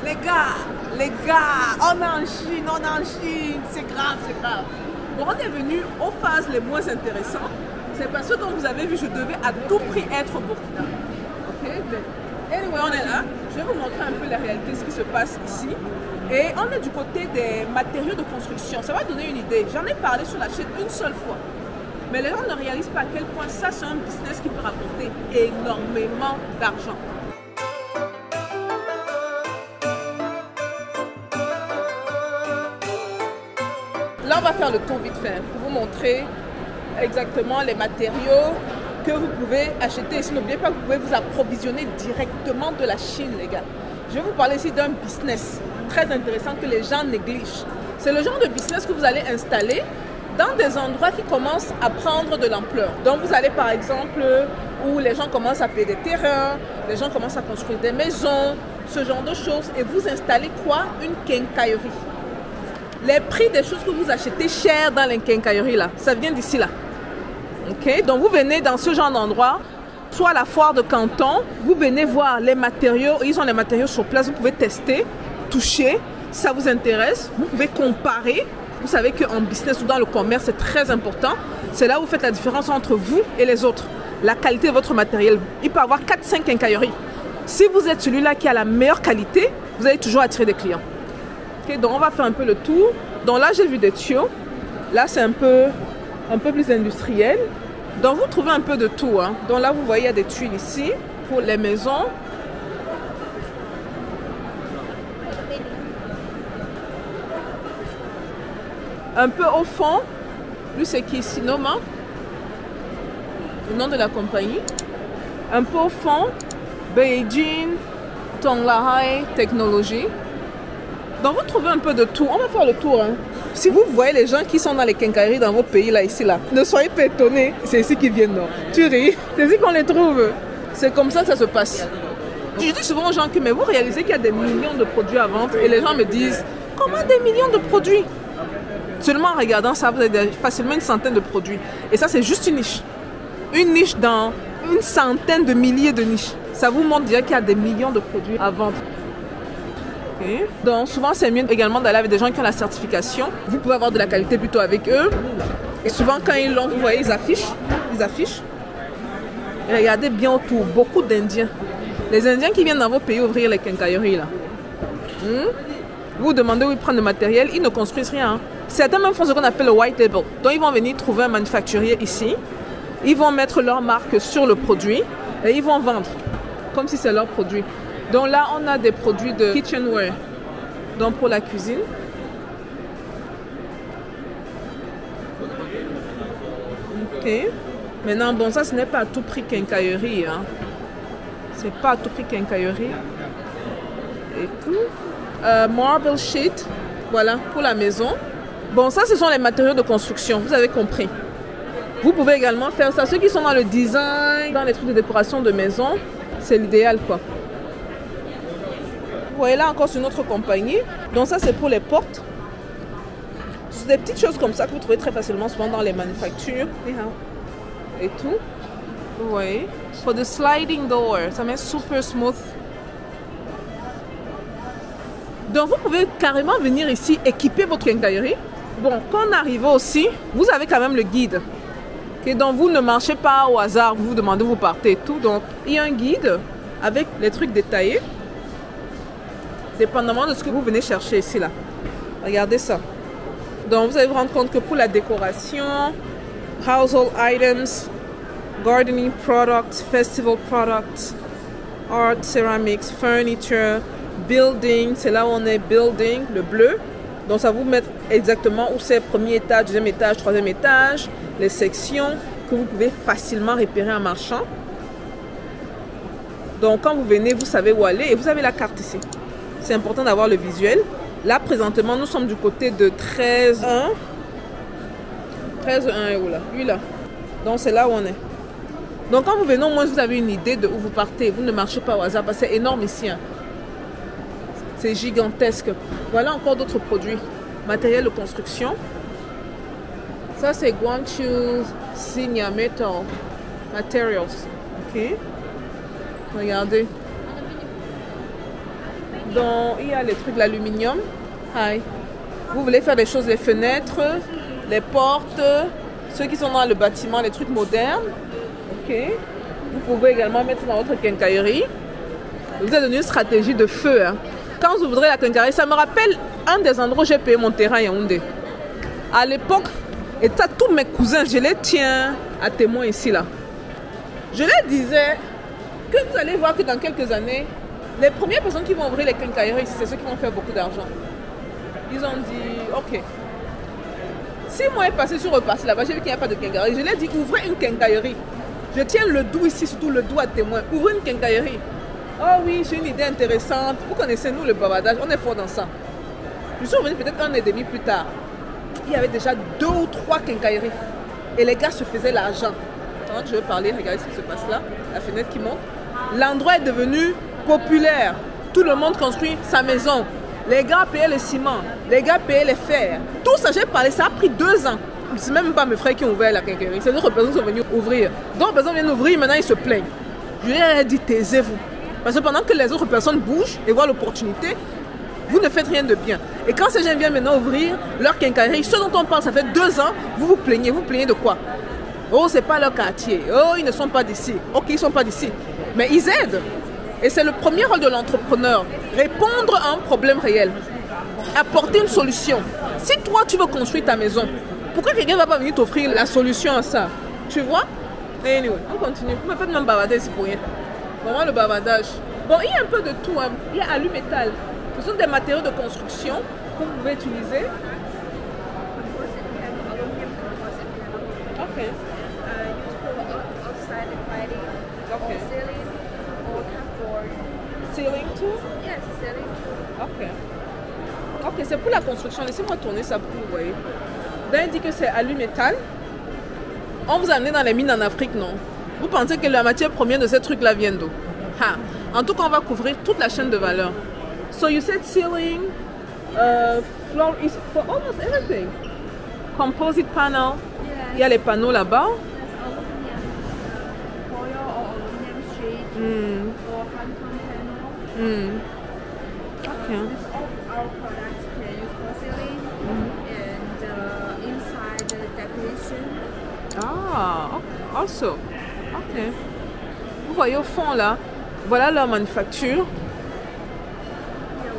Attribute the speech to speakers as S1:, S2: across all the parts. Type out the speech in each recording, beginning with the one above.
S1: les gars, on est en Chine, c'est grave, c'est grave. Bon, on est venu aux phases les moins intéressantes. C'est parce que, comme vous avez vu, je devais à tout prix être au Burkina. Ok, mais anyway, on est là. Je vais vous montrer un peu la réalité, ce qui se passe ici. Et on est du côté des matériaux de construction. Ça va donner une idée. J'en ai parlé sur la chaîne une seule fois. Mais les gens ne réalisent pas à quel point ça, c'est un business qui peut rapporter énormément d'argent. Là, on va faire le tour vite fait pour vous montrer exactement les matériaux que vous pouvez acheter. Et n'oubliez pas que vous pouvez vous approvisionner directement de la Chine, les gars. Je vais vous parler ici d'un business très intéressant que les gens négligent. C'est le genre de business que vous allez installer dans des endroits qui commencent à prendre de l'ampleur. Donc, vous allez par exemple où les gens commencent à payer des terrains, les gens commencent à construire des maisons, ce genre de choses. Et vous installez quoi? Une quincaillerie. Les prix des choses que vous achetez chères dans les quincailleries, là, ça vient d'ici, là. Ok? Donc, vous venez dans ce genre d'endroit, soit à la foire de Canton, vous venez voir les matériaux, ils ont les matériaux sur place, vous pouvez tester, toucher, si ça vous intéresse, vous pouvez comparer. Vous savez qu'en business ou dans le commerce, c'est très important. C'est là où vous faites la différence entre vous et les autres. La qualité de votre matériel. Il peut y avoir 4-5 quincailleries. Si vous êtes celui-là qui a la meilleure qualité, vous allez toujours attirer des clients. Okay, donc on va faire un peu le tour. Donc là, j'ai vu des tuyaux. Là, c'est un peu plus industriel. Donc vous trouvez un peu de tout. Hein. Donc là, vous voyez, il y a des tuiles ici pour les maisons. Un peu au fond, lui c'est qui? Sinoma, le nom de la compagnie. Un peu au fond, Beijing Tonglahai Technology. Donc vous trouvez un peu de tout. On va faire le tour. Hein. Si vous voyez les gens qui sont dans les quincailleries dans vos pays, là, ici, là, ne soyez pas étonnés. C'est ici qu'ils viennent, non? Tu ris? C'est ici qu'on les trouve. C'est comme ça que ça se passe. Je dis souvent aux gens que, mais vous réalisez qu'il y a des millions de produits à vendre et les gens me disent, comment des millions de produits? Seulement en regardant ça, vous avez facilement une centaine de produits. Et ça, c'est juste une niche. Une niche dans une centaine de milliers de niches. Ça vous montre déjà qu'il y a des millions de produits à vendre. Okay. Donc, souvent, c'est mieux également d'aller avec des gens qui ont la certification. Vous pouvez avoir de la qualité plutôt avec eux. Et souvent, quand ils l'ont, vous voyez, ils affichent. Et regardez bien autour, beaucoup d'Indiens. Les Indiens qui viennent dans vos pays ouvrir les quincailleries, là. Vous demandez où ils prennent le matériel, ils ne construisent rien. Hein. Certains même font ce qu'on appelle le white label. Donc ils vont venir trouver un manufacturier ici. Ils vont mettre leur marque sur le produit et ils vont vendre comme si c'est leur produit. Donc là, on a des produits de kitchenware. Donc pour la cuisine. Ok. Maintenant, bon, ça ce n'est pas à tout prix quincaillerie. Hein. C'est pas à tout prix quincaillerie. Et tout. Marble sheet, voilà, pour la maison. Bon, ça, ce sont les matériaux de construction, vous avez compris. Vous pouvez également faire ça. Ceux qui sont dans le design, dans les trucs de décoration de maison, c'est l'idéal, quoi. Vous voyez là encore, c'est une autre compagnie. Donc ça, c'est pour les portes. C'est des petites choses comme ça que vous trouvez très facilement souvent dans les manufactures. Et tout. Vous voyez. For the sliding door, ça met super smooth. Donc vous pouvez carrément venir ici équiper votre quincaillerie. Bon, quand on arrive aussi, vous avez quand même le guide. Okay, donc vous ne marchez pas au hasard, vous vous demandez où vous partez et tout. Donc il y a un guide avec les trucs détaillés. Dépendamment de ce que vous venez chercher ici là. Regardez ça. Donc vous allez vous rendre compte que pour la décoration, household items, gardening products, festival products, art, ceramics, furniture, building, c'est là où on est building, le bleu. Donc ça vous met exactement où c'est premier étage, deuxième étage, troisième étage, les sections que vous pouvez facilement repérer en marchant. Donc quand vous venez, vous savez où aller et vous avez la carte ici. C'est important d'avoir le visuel. Là présentement, nous sommes du côté de 13-1. 13-1 est où là? Lui là. Donc c'est là où on est. Donc quand vous venez, au moins vous avez une idée de où vous partez. Vous ne marchez pas au hasard parce que c'est énorme ici. Hein. C'est gigantesque. Voilà encore d'autres produits. Matériel de construction. Ça c'est Guangzhou Senior Metal Materials. Ok. Regardez. Donc, il y a les trucs d'aluminium. Hi. Vous voulez faire des choses, les fenêtres, les portes, ceux qui sont dans le bâtiment, les trucs modernes. Ok. Vous pouvez également mettre dans votre quincaillerie. Vous avez donné une stratégie de feu. Hein. Quand vous voudrez la quincaillerie, ça me rappelle un des endroits où j'ai payé mon terrain à Yaoundé. À l'époque, et tous mes cousins, je les tiens à témoin ici là. Je leur disais que vous allez voir que dans quelques années, les premières personnes qui vont ouvrir les quincailleries, c'est ceux qui vont faire beaucoup d'argent. Ils ont dit, ok. 6 mois est passé sur repassé là-bas, j'ai vu qu'il n'y a pas de quincaillerie. Je leur ai dit, ouvrez une quincaillerie. Je tiens le doux ici, surtout le doux à témoin. Ouvrez une quincaillerie. Oh oui, c'est une idée intéressante. Vous connaissez nous le bavardage, on est fort dans ça. Je suis revenu peut-être 1 an et demi plus tard. Il y avait déjà 2 ou 3 quincailleries. Et les gars se faisaient l'argent. Pendant que je veux parler, regardez ce qui se passe là. La fenêtre qui monte. L'endroit est devenu populaire. Tout le monde construit sa maison. Les gars payaient le ciment. Les gars payaient les fers. Tout ça, j'ai parlé, ça a pris 2 ans. Ce n'est même pas mes frères qui ont ouvert la quincaillerie. C'est d'autres personnes qui sont venues ouvrir. D'autres personnes viennent ouvrir, maintenant ils se plaignent. Je leur ai dit, taisez-vous. Parce que pendant que les autres personnes bougent et voient l'opportunité, vous ne faites rien de bien. Et quand ces gens viennent maintenant ouvrir leur quincaillerie, ce dont on parle, ça fait 2 ans, vous vous plaignez. Vous plaignez de quoi? Oh, c'est pas leur quartier. Oh, ils ne sont pas d'ici. Ok, ils ne sont pas d'ici. Mais ils aident. Et c'est le premier rôle de l'entrepreneur. Répondre à un problème réel. Apporter une solution. Si toi, tu veux construire ta maison, pourquoi quelqu'un ne va pas venir t'offrir la solution à ça? Tu vois? Anyway, on continue. Vous me faites même bavarder, c'est pour rien. Vraiment le bavardage. Bon, il y a un peu de tout. Hein. Il y a alu-métal. Ce sont des matériaux de construction que vous pouvez utiliser. Ok. Okay. Ceiling too?
S2: Yes, ceiling too.
S1: Ok. Ok, c'est pour la construction. Laissez-moi tourner ça pour vous voyez. D'un dit que c'est alu-métal. On vous a amené dans les mines en Afrique, non? Vous pensez que la matière première de ces trucs-là vient d'où? En tout cas, on va couvrir toute la chaîne de valeur. So you said ceiling, floor is for almost everything. Composite panel.
S2: Yes.
S1: Il y a les panneaux là-bas.
S2: Foil or aluminum sheet or honeycomb panel.
S1: Okay.
S2: This all our products can use for ceiling and inside the decoration.
S1: Ah, okay. Also. Ok. Vous voyez au fond là, voilà leur manufacture.
S2: Yeah,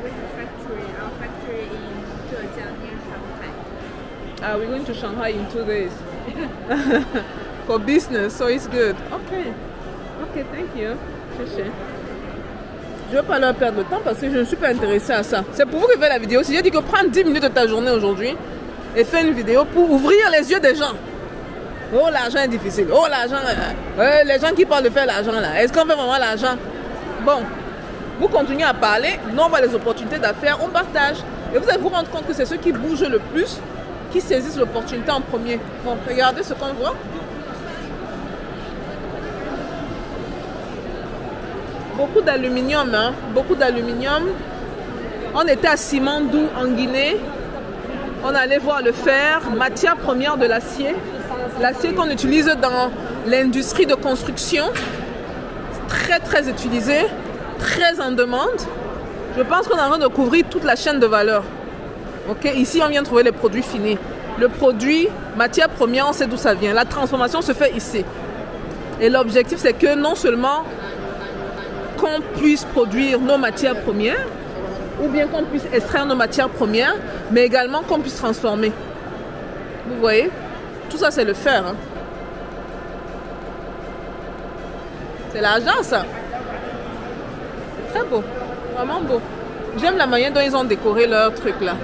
S2: we have factory. Our factory in Zhejiang near Shanghai.
S1: We're going to Shanghai in 2 days for business, so it's good. Okay. Okay, thank you. Je ne veux pas leur perdre le temps parce que je ne suis pas intéressée à ça. C'est pour vous que je fais la vidéo. Si j'ai dit que prends 10 minutes de ta journée aujourd'hui et fais une vidéo pour ouvrir les yeux des gens. Oh, l'argent est difficile. Oh, l'argent. Les gens qui parlent de faire l'argent là. Est-ce qu'on fait vraiment l'argent? Bon, vous continuez à parler. Nous, on voit les opportunités d'affaires. On partage. Et vous allez vous rendre compte que c'est ceux qui bougent le plus qui saisissent l'opportunité en premier. Bon, regardez ce qu'on voit. Beaucoup d'aluminium. Hein? Beaucoup d'aluminium. On était à Simandou en Guinée. On allait voir le fer, matière première de l'acier. L'acier qu'on utilise dans l'industrie de construction. Très très utilisé, très en demande. Je pense qu'on est en train de couvrir toute la chaîne de valeur. Okay? Ici, on vient trouver les produits finis. Le produit, matière première, on sait d'où ça vient. La transformation se fait ici. Et l'objectif, c'est que non seulement qu'on puisse produire nos matières premières, ou bien qu'on puisse extraire nos matières premières, mais également qu'on puisse transformer. Vous voyez? Tout ça, c'est le fer. Hein. C'est l'argent, ça. Très beau. Vraiment beau. J'aime la manière dont ils ont décoré leur truc, là.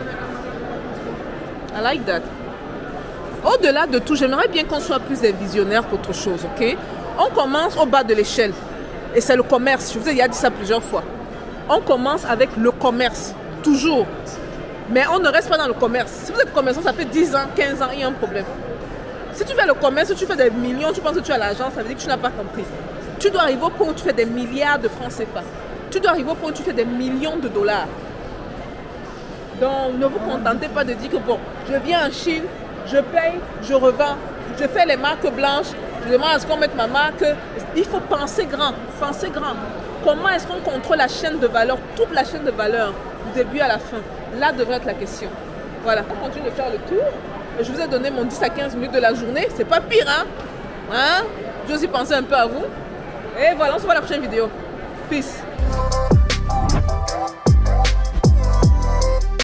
S1: I like that. Au-delà de tout, j'aimerais bien qu'on soit plus des visionnaires qu'autre chose, ok? On commence au bas de l'échelle. Et c'est le commerce. Je vous ai déjà dit ça plusieurs fois. On commence avec le commerce. Toujours. Mais on ne reste pas dans le commerce. Si vous êtes commerçant, ça fait 10 ans, 15 ans, il y a un problème. Si tu fais le commerce, tu fais des millions, tu penses que tu as l'argent, ça veut dire que tu n'as pas compris. Tu dois arriver au point où tu fais des milliards de francs CFA. Tu dois arriver au point où tu fais des millions de dollars. Donc, ne vous contentez pas de dire que bon, je viens en Chine, je paye, je revends, je fais les marques blanches, je demande à ce qu'on mette ma marque. Il faut penser grand, penser grand. Comment est-ce qu'on contrôle la chaîne de valeur, toute la chaîne de valeur, du début à la fin? Là devrait être la question. Voilà, on continue de faire le tour. Je vous ai donné mon 10 à 15 minutes de la journée. C'est pas pire, hein? Hein? J'ai aussi pensé un peu à vous. Et voilà, on se voit à la prochaine vidéo. Peace.